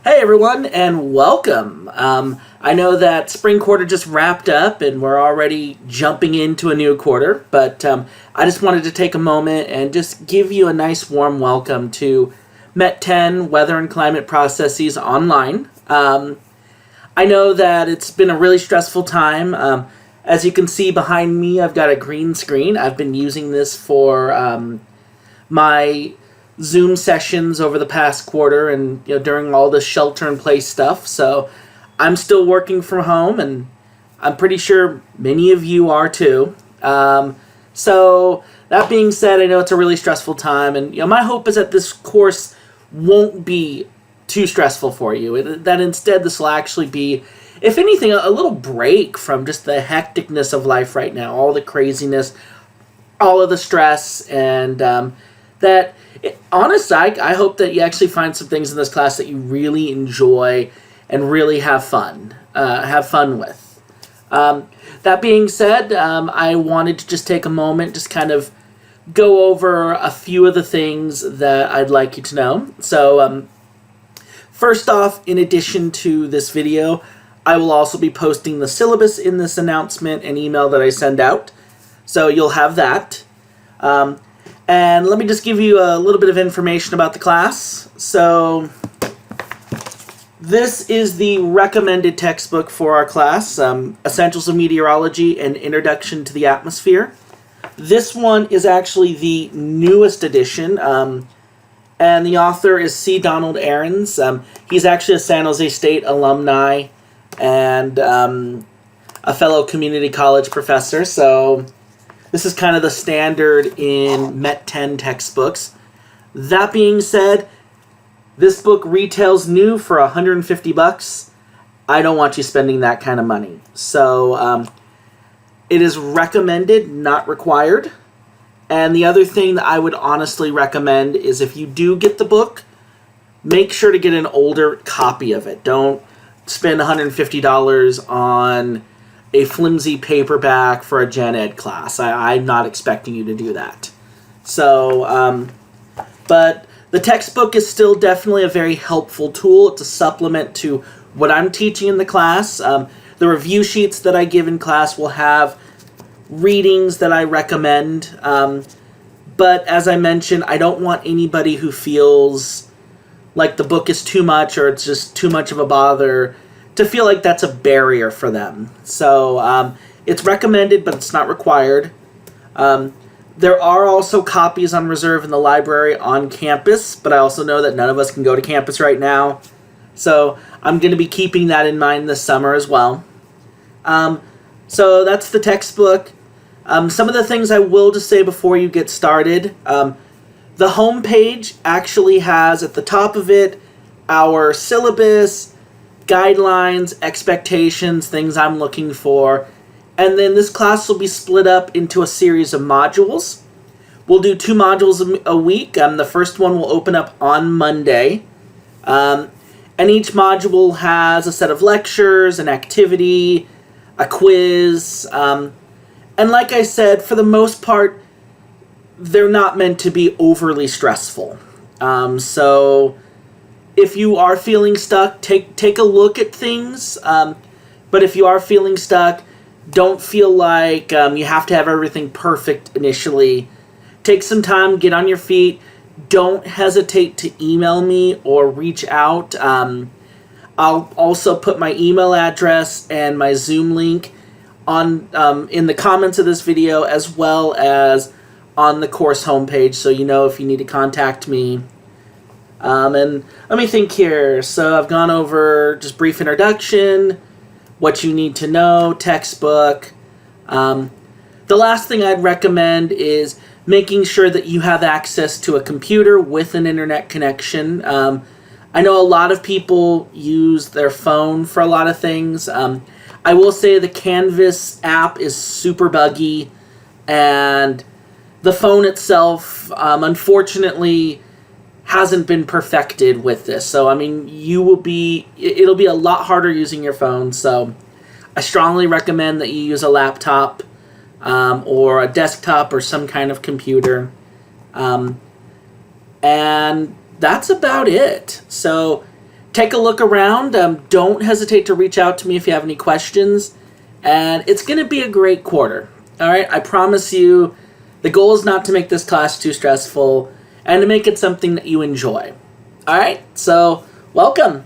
Hey everyone, and welcome. I know that spring quarter just wrapped up and we're already jumping into a new quarter, but I just wanted to take a moment and just give you a nice warm welcome to Met 10 Weather and Climate Processes Online. I know that it's been a really stressful time. As you can see behind me, I've got a green screen. I've been using this for my Zoom sessions over the past quarter and during all this shelter in place stuff. So I'm still working from home, and I'm pretty sure many of you are too. So that being said, I know it's a really stressful time, and my hope is that this course won't be too stressful for you. That instead this will actually be, if anything, a little break from just the hecticness of life right now, all the craziness, all of the stress, and honestly, I hope that you actually find some things in this class that you really enjoy and really have fun with. That being said, I wanted to just take a moment, just kind of go over a few of the things that I'd like you to know. So, first off, in addition to this video, I will also be posting the syllabus in this announcement and email that I send out. So you'll have that. And let me just give you a little bit of information about the class. So this is the recommended textbook for our class, Essentials of Meteorology and Introduction to the Atmosphere. This one is actually the newest edition, and the author is C. Donald Ahrens. He's actually a San Jose State alumni and a fellow community college professor, so this is kind of the standard in Met 10 textbooks. That being said, this book retails new for $150. I don't want you spending that kind of money. So it is recommended, not required. And the other thing that I would honestly recommend is if you do get the book, make sure to get an older copy of it. Don't spend $150 on a flimsy paperback for a gen ed class. I'm not expecting you to do that. So, but the textbook is still definitely a very helpful tool. It's a supplement to what I'm teaching in the class. The review sheets that I give in class will have readings that I recommend. But as I mentioned, I don't want anybody who feels like the book is too much or it's just too much of a bother to feel like that's a barrier for them. So it's recommended, but it's not required. There are also copies on reserve in the library on campus, but I also know that none of us can go to campus right now. So I'm going to be keeping that in mind this summer as well. So that's the textbook. Some of the things I will just say before you get started. The homepage actually has at the top of it our syllabus, guidelines, expectations, things I'm looking for. And then this class will be split up into a series of modules. We'll do 2 modules a week. The first one will open up on Monday. And each module has a set of lectures, an activity, a quiz. And like I said, for the most part, they're not meant to be overly stressful. So if you are feeling stuck, take a look at things. But if you are feeling stuck, don't feel like you have to have everything perfect initially. Take some time, get on your feet. Don't hesitate to email me or reach out. I'll also put my email address and my Zoom link on in the comments of this video, as well as on the course homepage, so you know if you need to contact me. And let me think here. So I've gone over just brief introduction, what you need to know, textbook. The last thing I'd recommend is making sure that you have access to a computer with an internet connection. I know a lot of people use their phone for a lot of things. I will say the Canvas app is super buggy, and the phone itself, unfortunately, hasn't been perfected with this. So, I mean, it'll be a lot harder using your phone. So, I strongly recommend that you use a laptop or a desktop or some kind of computer. And that's about it. So take a look around. Don't hesitate to reach out to me if you have any questions. And it's going to be a great quarter. All right, I promise you, the goal is not to make this class too stressful and to make it something that you enjoy. All right, so welcome.